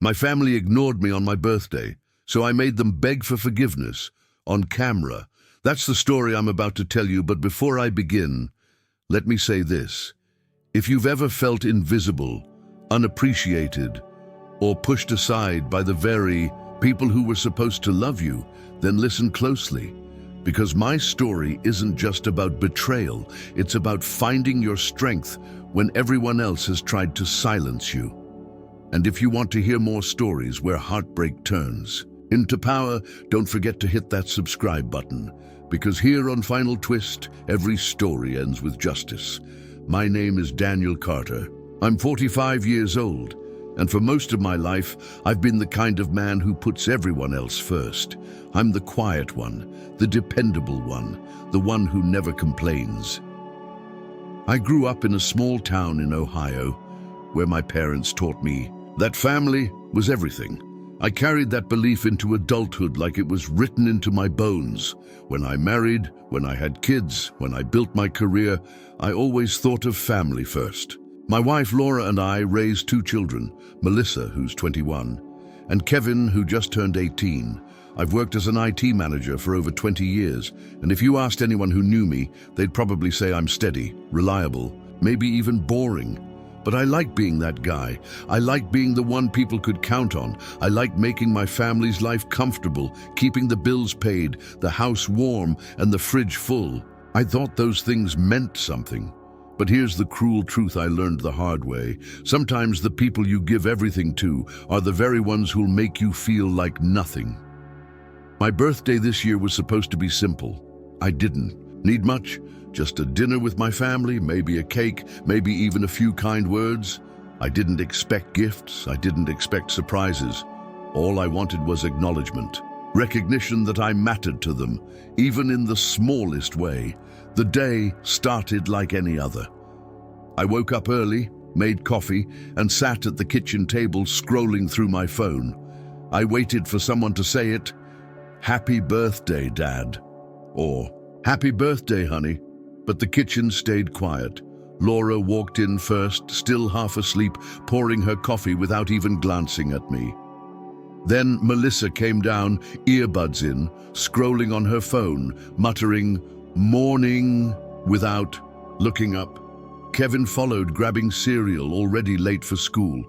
My family ignored me on my birthday, so I made them beg for forgiveness, on camera. That's the story I'm about to tell you, but before I begin, let me say this. If you've ever felt invisible, unappreciated, or pushed aside by the very people who were supposed to love you, then listen closely. Because my story isn't just about betrayal, it's about finding your strength when everyone else has tried to silence you. And if you want to hear more stories where heartbreak turns into power, don't forget to hit that subscribe button, because here on Final Twist, every story ends with justice. My name is Daniel Carter. I'm 45 years old, and for most of my life, I've been the kind of man who puts everyone else first. I'm the quiet one, the dependable one, the one who never complains. I grew up in a small town in Ohio, where my parents taught me that family was everything. I carried that belief into adulthood like it was written into my bones. When I married, when I had kids, when I built my career, I always thought of family first. My wife Laura and I raised two children, Melissa, who's 21, and Kevin, who just turned 18. I've worked as an IT manager for over 20 years, and if you asked anyone who knew me, they'd probably say I'm steady, reliable, maybe even boring. But I like being that guy. I like being the one people could count on. I like making my family's life comfortable, keeping the bills paid, the house warm, and the fridge full. I thought those things meant something. But here's the cruel truth I learned the hard way. Sometimes the people you give everything to are the very ones who'll make you feel like nothing. My birthday this year was supposed to be simple. I didn't need much. Just a dinner with my family, maybe a cake, maybe even a few kind words. I didn't expect gifts, I didn't expect surprises. All I wanted was acknowledgement, recognition that I mattered to them, even in the smallest way. The day started like any other. I woke up early, made coffee, and sat at the kitchen table scrolling through my phone. I waited for someone to say it. "Happy birthday, Dad," or "Happy birthday, honey." But the kitchen stayed quiet. Laura walked in first, still half asleep, pouring her coffee without even glancing at me. Then Melissa came down, earbuds in, scrolling on her phone, muttering, "Morning," without looking up. Kevin followed, grabbing cereal, already late for school.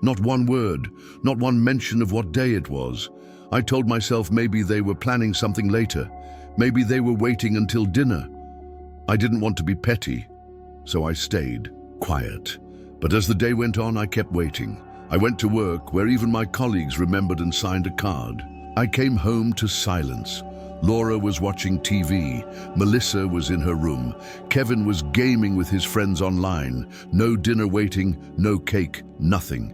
Not one word, not one mention of what day it was. I told myself maybe they were planning something later. Maybe they were waiting until dinner. I didn't want to be petty, so I stayed quiet. But as the day went on, I kept waiting. I went to work, where even my colleagues remembered and signed a card. I came home to silence. Laura was watching TV. Melissa was in her room. Kevin was gaming with his friends online. No dinner waiting, no cake, nothing.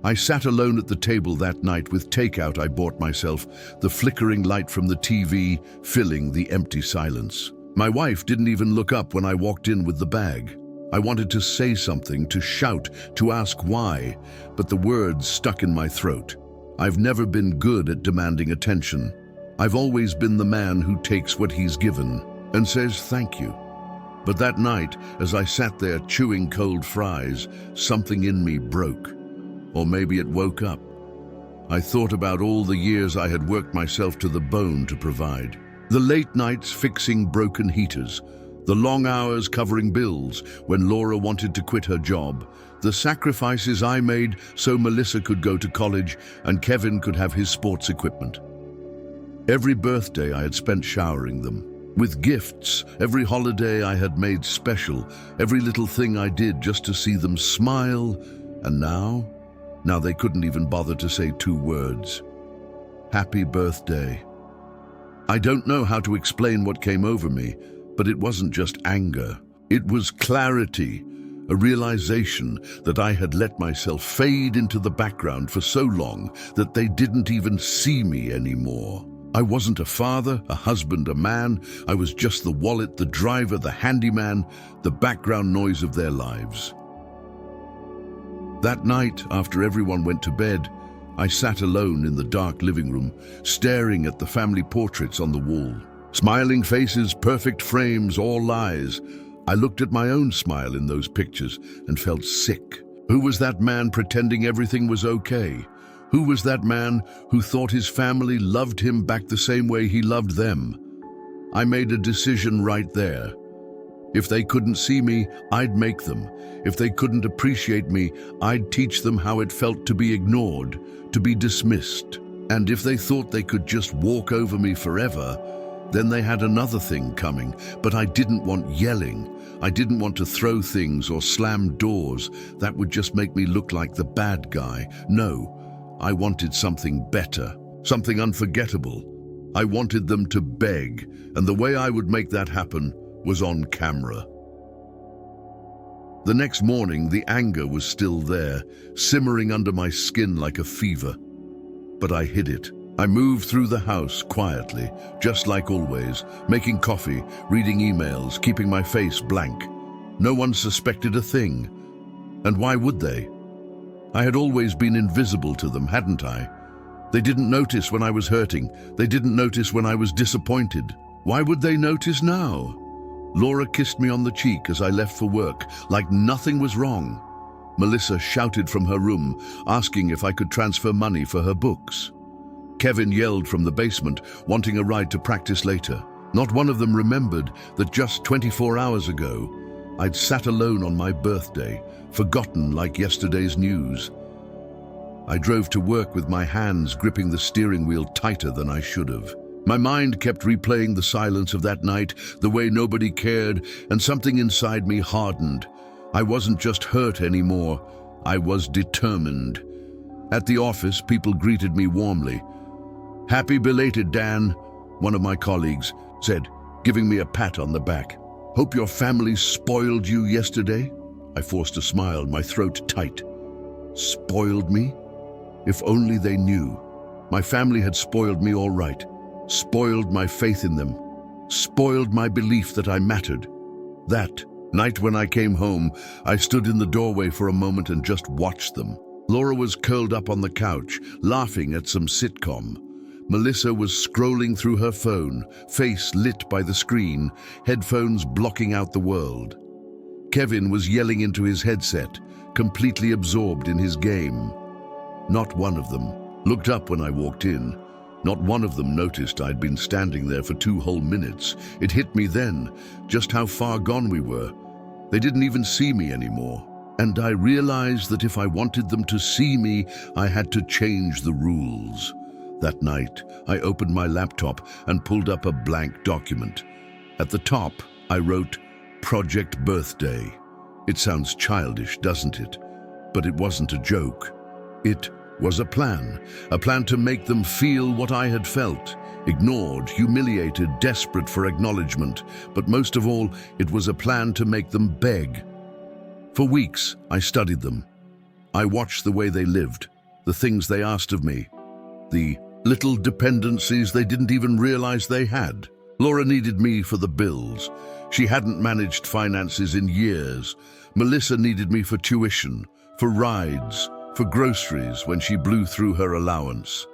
I sat alone at the table that night with takeout I bought myself, the flickering light from the TV filling the empty silence. My wife didn't even look up when I walked in with the bag. I wanted to say something, to shout, to ask why, but the words stuck in my throat. I've never been good at demanding attention. I've always been the man who takes what he's given and says thank you. But that night, as I sat there chewing cold fries, something in me broke. Or maybe it woke up. I thought about all the years I had worked myself to the bone to provide. The late nights fixing broken heaters, the long hours covering bills when Laura wanted to quit her job, the sacrifices I made so Melissa could go to college and Kevin could have his sports equipment. Every birthday I had spent showering them with gifts, every holiday I had made special, every little thing I did just to see them smile, and now they couldn't even bother to say two words. Happy birthday. I don't know how to explain what came over me, but it wasn't just anger. It was clarity, a realization that I had let myself fade into the background for so long that they didn't even see me anymore. I wasn't a father, a husband, a man. I was just the wallet, the driver, the handyman, the background noise of their lives. That night, after everyone went to bed, I sat alone in the dark living room, staring at the family portraits on the wall. Smiling faces, perfect frames, all lies. I looked at my own smile in those pictures and felt sick. Who was that man pretending everything was okay? Who was that man who thought his family loved him back the same way he loved them? I made a decision right there. If they couldn't see me, I'd make them. If they couldn't appreciate me, I'd teach them how it felt to be ignored, to be dismissed. And if they thought they could just walk over me forever, then they had another thing coming. But I didn't want yelling. I didn't want to throw things or slam doors. That would just make me look like the bad guy. No, I wanted something better, something unforgettable. I wanted them to beg, and the way I would make that happen was on camera. The next morning, the anger was still there, simmering under my skin like a fever. But I hid it. I moved through the house quietly, just like always, making coffee, reading emails, keeping my face blank. No one suspected a thing. And why would they? I had always been invisible to them, hadn't I? They didn't notice when I was hurting. They didn't notice when I was disappointed. Why would they notice now? Laura kissed me on the cheek as I left for work, like nothing was wrong. Melissa shouted from her room, asking if I could transfer money for her books. Kevin yelled from the basement, wanting a ride to practice later. Not one of them remembered that just 24 hours ago, I'd sat alone on my birthday, forgotten like yesterday's news. I drove to work with my hands gripping the steering wheel tighter than I should have. My mind kept replaying the silence of that night, the way nobody cared, and something inside me hardened. I wasn't just hurt anymore. I was determined. At the office, people greeted me warmly. "Happy belated, Dan," one of my colleagues said, giving me a pat on the back. "Hope your family spoiled you yesterday?" I forced a smile, my throat tight. Spoiled me? If only they knew. My family had spoiled me all right. Spoiled my faith in them. Spoiled my belief that I mattered. That night when I came home, I stood in the doorway for a moment and just watched them. Laura was curled up on the couch, laughing at some sitcom. Melissa was scrolling through her phone, face lit by the screen, headphones blocking out the world. Kevin was yelling into his headset, completely absorbed in his game. Not one of them looked up when I walked in. Not one of them noticed I'd been standing there for 2 whole minutes. It hit me then, just how far gone we were. They didn't even see me anymore. And I realized that if I wanted them to see me, I had to change the rules. That night, I opened my laptop and pulled up a blank document. At the top, I wrote, "Project Birthday." It sounds childish, doesn't it? But it wasn't a joke. It was a plan to make them feel what I had felt, ignored, humiliated, desperate for acknowledgement. But most of all, it was a plan to make them beg. For weeks, I studied them. I watched the way they lived, the things they asked of me, the little dependencies they didn't even realize they had. Laura needed me for the bills. She hadn't managed finances in years. Melissa needed me for tuition, for rides, for groceries when she blew through her allowance.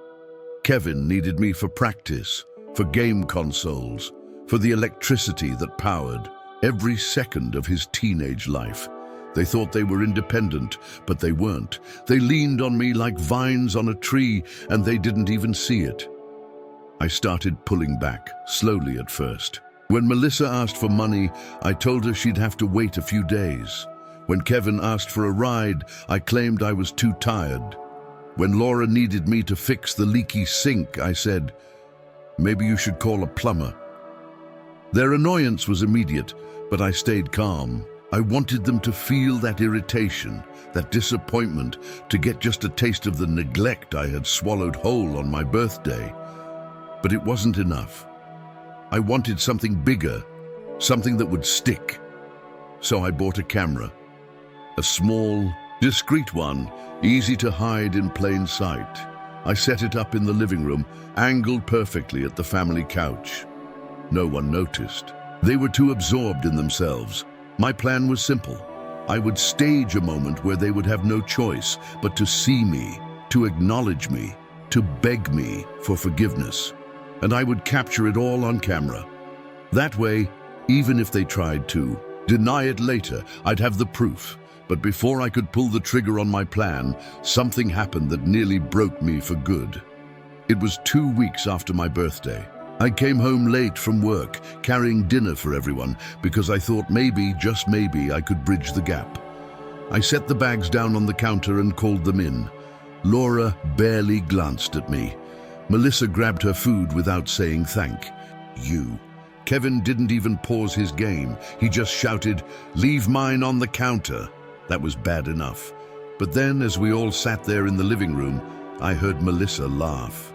Kevin needed me for practice, for game consoles, for the electricity that powered every second of his teenage life. They thought they were independent, but they weren't. They leaned on me like vines on a tree, and they didn't even see it. I started pulling back, slowly at first. When Melissa asked for money, I told her she'd have to wait a few days. When Kevin asked for a ride, I claimed I was too tired. When Laura needed me to fix the leaky sink, I said, "Maybe you should call a plumber." Their annoyance was immediate, but I stayed calm. I wanted them to feel that irritation, that disappointment, to get just a taste of the neglect I had swallowed whole on my birthday. But it wasn't enough. I wanted something bigger, something that would stick. So I bought a camera. A small, discreet one, easy to hide in plain sight. I set it up in the living room, angled perfectly at the family couch. No one noticed. They were too absorbed in themselves. My plan was simple. I would stage a moment where they would have no choice but to see me, to acknowledge me, to beg me for forgiveness. And I would capture it all on camera. That way, even if they tried to deny it later, I'd have the proof. But before I could pull the trigger on my plan, something happened that nearly broke me for good. It was 2 weeks after my birthday. I came home late from work, carrying dinner for everyone, because I thought maybe, just maybe, I could bridge the gap. I set the bags down on the counter and called them in. Laura barely glanced at me. Melissa grabbed her food without saying thank you. Kevin didn't even pause his game. He just shouted, "Leave mine on the counter." That was bad enough. But then, as we all sat there in the living room, I heard Melissa laugh.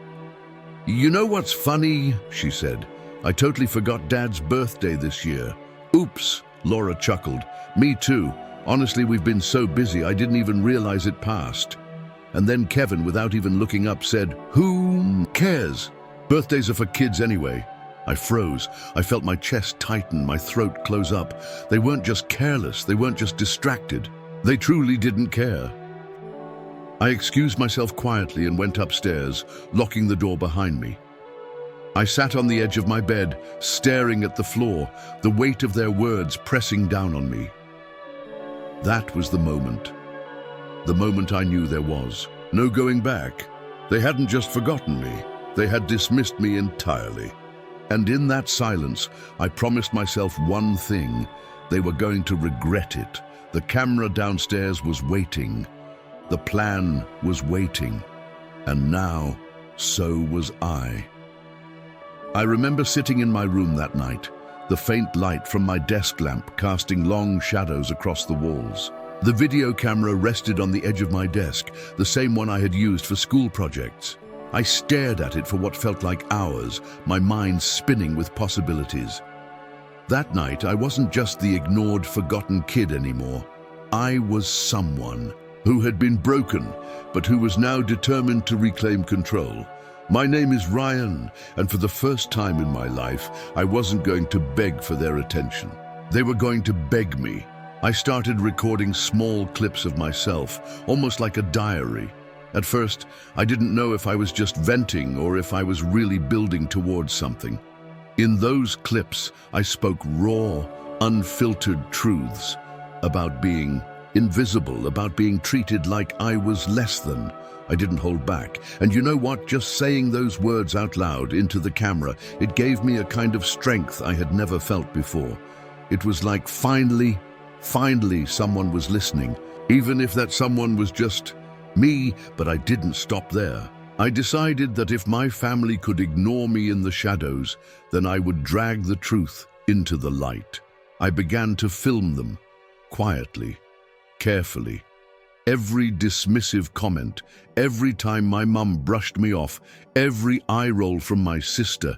"You know what's funny?" she said. "I totally forgot Dad's birthday this year." "Oops," Laura chuckled. "Me too. Honestly, we've been so busy I didn't even realize it passed." And then Kevin, without even looking up, said, "Who cares? Birthdays are for kids anyway." I froze. I felt my chest tighten, my throat close up. They weren't just careless, they weren't just distracted. They truly didn't care. I excused myself quietly and went upstairs, locking the door behind me. I sat on the edge of my bed, staring at the floor, the weight of their words pressing down on me. That was the moment. The moment I knew there was no going back. They hadn't just forgotten me, they had dismissed me entirely. And in that silence, I promised myself one thing: they were going to regret it. The camera downstairs was waiting. The plan was waiting. And now, so was I. I remember sitting in my room that night, the faint light from my desk lamp casting long shadows across the walls. The video camera rested on the edge of my desk, the same one I had used for school projects. I stared at it for what felt like hours, my mind spinning with possibilities. That night, I wasn't just the ignored, forgotten kid anymore. I was someone who had been broken, but who was now determined to reclaim control. My name is Ryan, and for the first time in my life, I wasn't going to beg for their attention. They were going to beg me. I started recording small clips of myself, almost like a diary. At first, I didn't know if I was just venting or if I was really building towards something. In those clips, I spoke raw, unfiltered truths about being invisible, about being treated like I was less than. I didn't hold back. And you know what? Just saying those words out loud into the camera, it gave me a kind of strength I had never felt before. It was like finally someone was listening, even if that someone was just me. But I didn't stop there. I decided that if my family could ignore me in the shadows, then I would drag the truth into the light. I began to film them, quietly, carefully. Every dismissive comment, every time my mum brushed me off, every eye roll from my sister,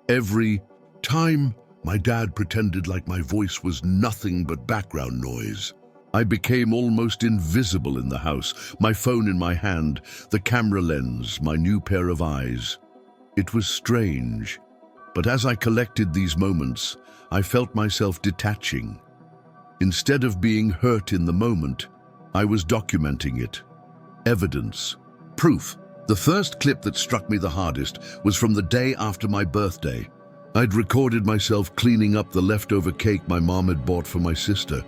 every time my dad pretended like my voice was nothing but background noise. I became almost invisible in the house, my phone in my hand, the camera lens, my new pair of eyes. It was strange, but as I collected these moments, I felt myself detaching. Instead of being hurt in the moment, I was documenting it. Evidence. Proof. The first clip that struck me the hardest was from the day after my birthday. I'd recorded myself cleaning up the leftover cake my mom had bought for my sister.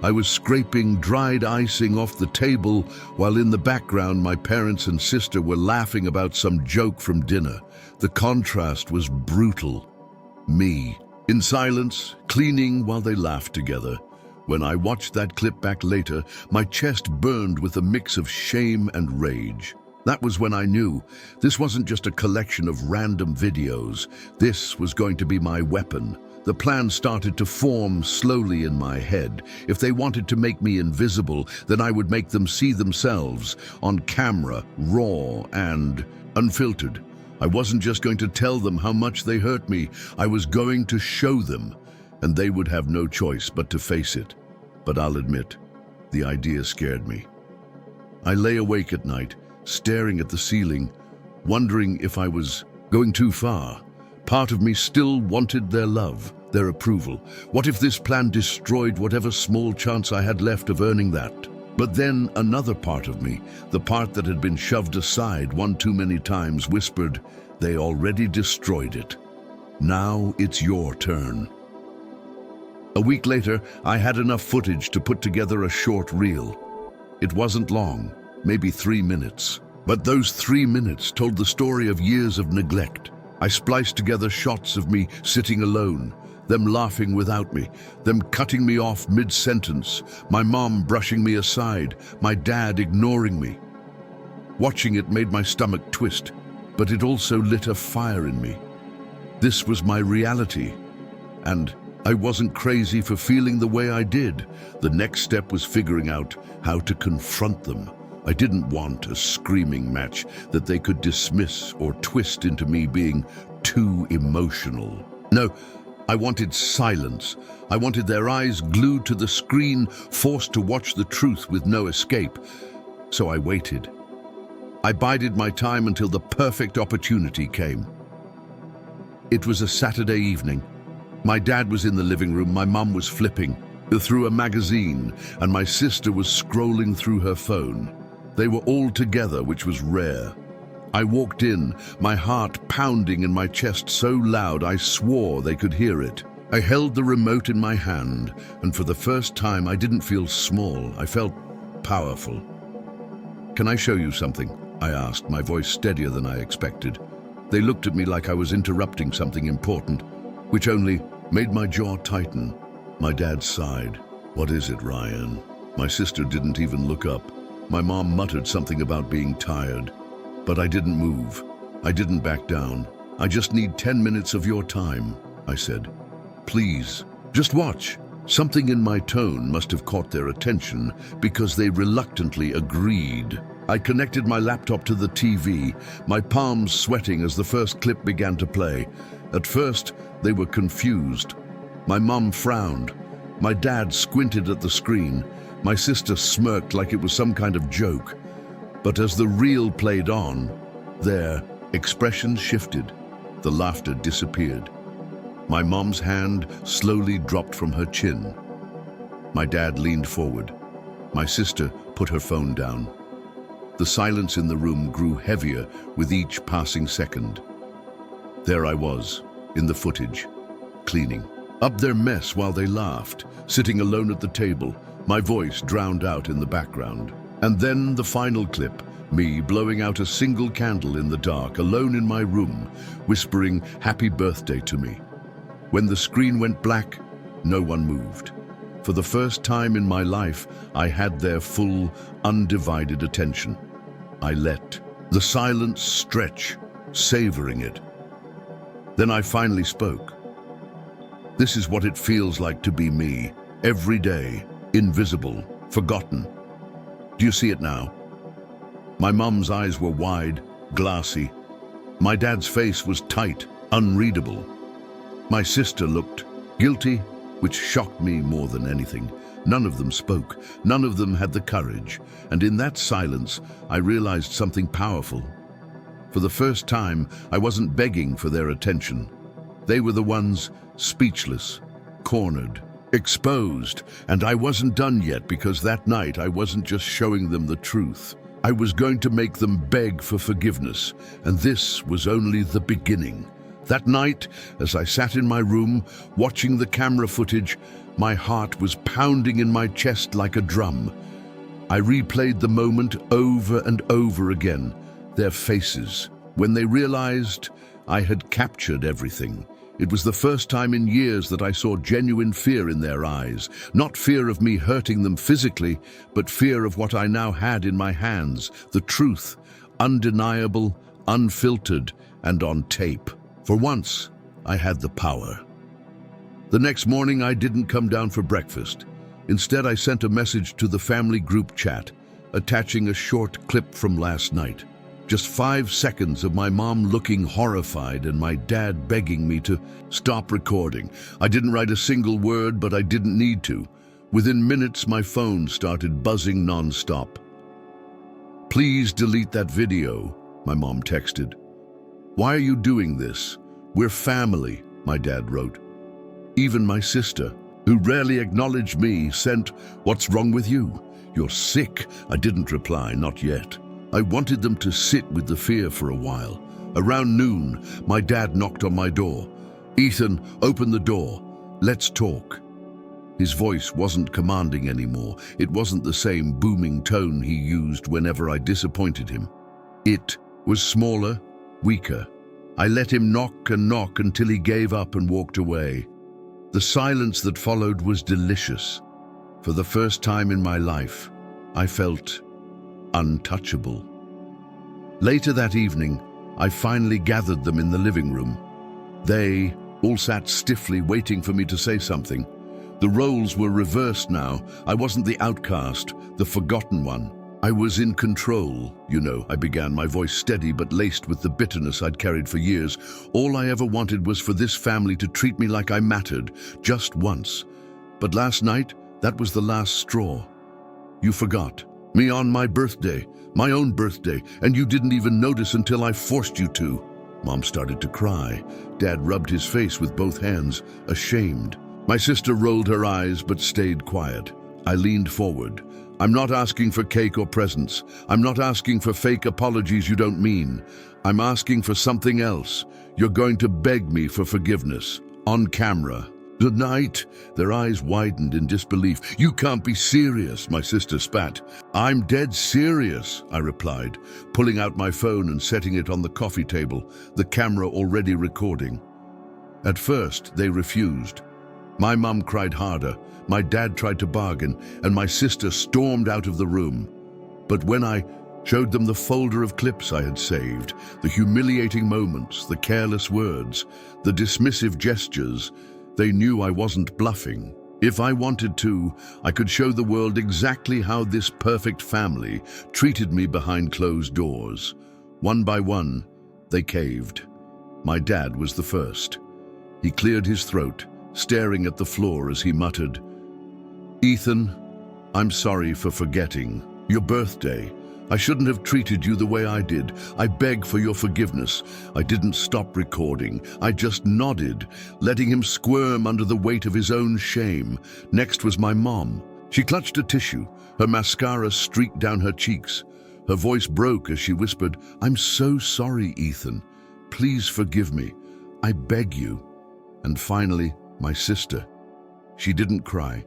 I was scraping dried icing off the table, while in the background my parents and sister were laughing about some joke from dinner. The contrast was brutal. Me, in silence, cleaning while they laughed together. When I watched that clip back later, my chest burned with a mix of shame and rage. That was when I knew this wasn't just a collection of random videos. This was going to be my weapon. The plan started to form slowly in my head. If they wanted to make me invisible, then I would make them see themselves on camera, raw and unfiltered. I wasn't just going to tell them how much they hurt me. I was going to show them, and they would have no choice but to face it. But I'll admit, the idea scared me. I lay awake at night, staring at the ceiling, wondering if I was going too far. Part of me still wanted their love, their approval. What if this plan destroyed whatever small chance I had left of earning that? But then another part of me, the part that had been shoved aside one too many times, whispered, "They already destroyed it. Now it's your turn." A week later, I had enough footage to put together a short reel. It wasn't long, maybe 3 minutes. But those 3 minutes told the story of years of neglect. I spliced together shots of me sitting alone, them laughing without me, them cutting me off mid-sentence, my mom brushing me aside, my dad ignoring me. Watching it made my stomach twist, but it also lit a fire in me. This was my reality, and I wasn't crazy for feeling the way I did. The next step was figuring out how to confront them. I didn't want a screaming match that they could dismiss or twist into me being too emotional. No, I wanted silence. I wanted their eyes glued to the screen, forced to watch the truth with no escape. So I waited. I bided my time until the perfect opportunity came. It was a Saturday evening. My dad was in the living room, my mum was flipping through a magazine, and my sister was scrolling through her phone. They were all together, which was rare. I walked in, my heart pounding in my chest so loud I swore they could hear it. I held the remote in my hand, and for the first time I didn't feel small, I felt powerful. "Can I show you something?" I asked, my voice steadier than I expected. They looked at me like I was interrupting something important, which only made my jaw tighten. My dad sighed. "What is it, Ryan?" My sister didn't even look up. My mom muttered something about being tired, but I didn't move. I didn't back down. "I just need 10 minutes of your time," I said. "Please, just watch." Something in my tone must have caught their attention because they reluctantly agreed. I connected my laptop to the TV, my palms sweating as the first clip began to play. At first, they were confused. My mum frowned. My dad squinted at the screen. My sister smirked like it was some kind of joke. But as the reel played on, their expressions shifted. The laughter disappeared. My mom's hand slowly dropped from her chin. My dad leaned forward. My sister put her phone down. The silence in the room grew heavier with each passing second. There I was, in the footage, cleaning up their mess while they laughed, sitting alone at the table, my voice drowned out in the background. And then the final clip, me blowing out a single candle in the dark, alone in my room, whispering happy birthday to me. When the screen went black, no one moved. For the first time in my life, I had their full, undivided attention. I let the silence stretch, savoring it. Then I finally spoke. "This is what it feels like to be me, every day, invisible, forgotten. Do you see it now?" My mum's eyes were wide, glassy. My dad's face was tight, unreadable. My sister looked guilty, which shocked me more than anything. None of them spoke. None of them had the courage. And in that silence, I realized something powerful. For the first time, I wasn't begging for their attention. They were the ones speechless, cornered, exposed. And I wasn't done yet, because that night I wasn't just showing them the truth. I was going to make them beg for forgiveness. And this was only the beginning. That night, as I sat in my room, watching the camera footage, my heart was pounding in my chest like a drum. I replayed the moment over and over again, their faces, when they realized I had captured everything. It was the first time in years that I saw genuine fear in their eyes, not fear of me hurting them physically, but fear of what I now had in my hands, the truth, undeniable, unfiltered, and on tape. For once, I had the power. The next morning, I didn't come down for breakfast. Instead, I sent a message to the family group chat, attaching a short clip from last night. Just 5 seconds of my mom looking horrified and my dad begging me to stop recording. I didn't write a single word, but I didn't need to. Within minutes, my phone started buzzing nonstop. "Please delete that video," my mom texted. "Why are you doing this? We're family," my dad wrote. Even my sister, who rarely acknowledged me, sent, "What's wrong with you? You're sick." I didn't reply, not yet. I wanted them to sit with the fear for a while. Around noon, my dad knocked on my door. "Ethan, open the door. Let's talk." His voice wasn't commanding anymore. It wasn't the same booming tone he used whenever I disappointed him. It was smaller, weaker. I let him knock and knock until he gave up and walked away. The silence that followed was delicious. For the first time in my life, I felt untouchable. Later that evening, I finally gathered them in the living room. They all sat stiffly waiting for me to say something. The roles were reversed now. I wasn't the outcast, the forgotten one. I was in control, you know, I began, my voice steady but laced with the bitterness I'd carried for years. All I ever wanted was for this family to treat me like I mattered, just once. But last night, that was the last straw. You forgot. Me on my birthday, my own birthday, and you didn't even notice until I forced you to. Mom started to cry. Dad rubbed his face with both hands, ashamed. My sister rolled her eyes but stayed quiet. I leaned forward. I'm not asking for cake or presents. I'm not asking for fake apologies you don't mean. I'm asking for something else. You're going to beg me for forgiveness. On camera. Tonight, their eyes widened in disbelief. You can't be serious, my sister spat. I'm dead serious, I replied, pulling out my phone and setting it on the coffee table, the camera already recording. At first, they refused. My mum cried harder, my dad tried to bargain, and my sister stormed out of the room. But when I showed them the folder of clips I had saved, the humiliating moments, the careless words, the dismissive gestures, they knew I wasn't bluffing. If I wanted to, I could show the world exactly how this perfect family treated me behind closed doors. One by one, they caved. My dad was the first. He cleared his throat, staring at the floor as he muttered, "Ethan, I'm sorry for forgetting. Your birthday. I shouldn't have treated you the way I did. I beg for your forgiveness." I didn't stop recording. I just nodded, letting him squirm under the weight of his own shame. Next was my mom. She clutched a tissue. Her mascara streaked down her cheeks. Her voice broke as she whispered, "I'm so sorry, Ethan. Please forgive me. I beg you." And finally, my sister. She didn't cry.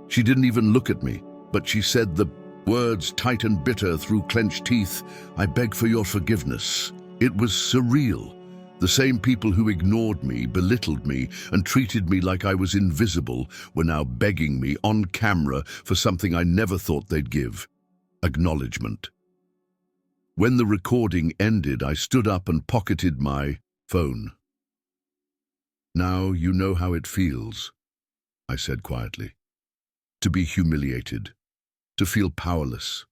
She didn't even look at me, but she said the words tight and bitter through clenched teeth, "I beg for your forgiveness." It was surreal. The same people who ignored me, belittled me, and treated me like I was invisible were now begging me on camera for something I never thought they'd give: acknowledgement. When the recording ended, I stood up and pocketed my phone. "Now you know how it feels," I said quietly. "To be humiliated. To feel powerless,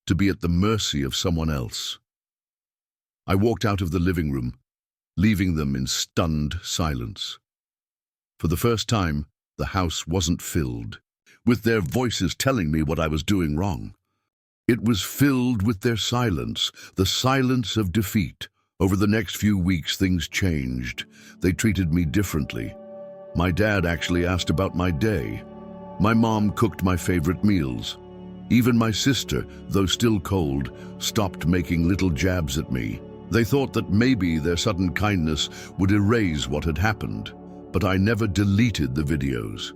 to be at the mercy of someone else." I walked out of the living room, leaving them in stunned silence. For the first time, the house wasn't filled with their voices telling me what I was doing wrong. It was filled with their silence, the silence of defeat. Over the next few weeks, things changed. They treated me differently. My dad actually asked about my day. My mom cooked my favorite meals. Even my sister, though still cold, stopped making little jabs at me. They thought that maybe their sudden kindness would erase what had happened, but I never deleted the videos.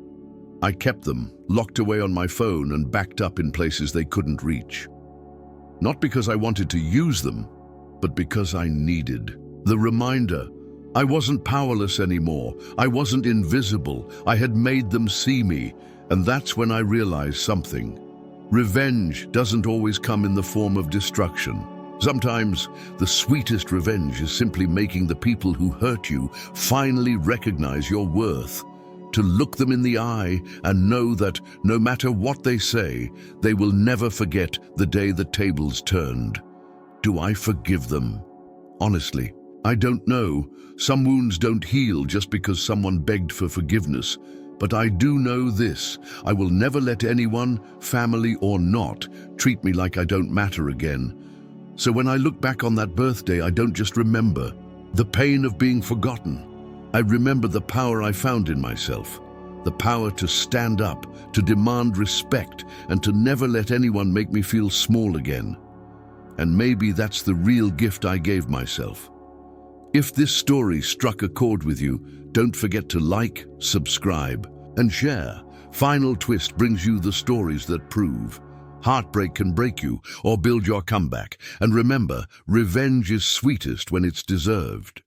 I kept them, locked away on my phone and backed up in places they couldn't reach. Not because I wanted to use them, but because I needed the reminder. I wasn't powerless anymore. I wasn't invisible. I had made them see me. And that's when I realized something. Revenge doesn't always come in the form of destruction. Sometimes the sweetest revenge is simply making the people who hurt you finally recognize your worth. To look them in the eye and know that no matter what they say, they will never forget the day the tables turned. Do I forgive them? Honestly, I don't know. Some wounds don't heal just because someone begged for forgiveness. But I do know this: I will never let anyone, family or not, treat me like I don't matter again. So when I look back on that birthday, I don't just remember the pain of being forgotten. I remember the power I found in myself, the power to stand up, to demand respect, and to never let anyone make me feel small again. And maybe that's the real gift I gave myself. If this story struck a chord with you, don't forget to like, subscribe, and share. Final Twist brings you the stories that prove heartbreak can break you or build your comeback. And remember, revenge is sweetest when it's deserved.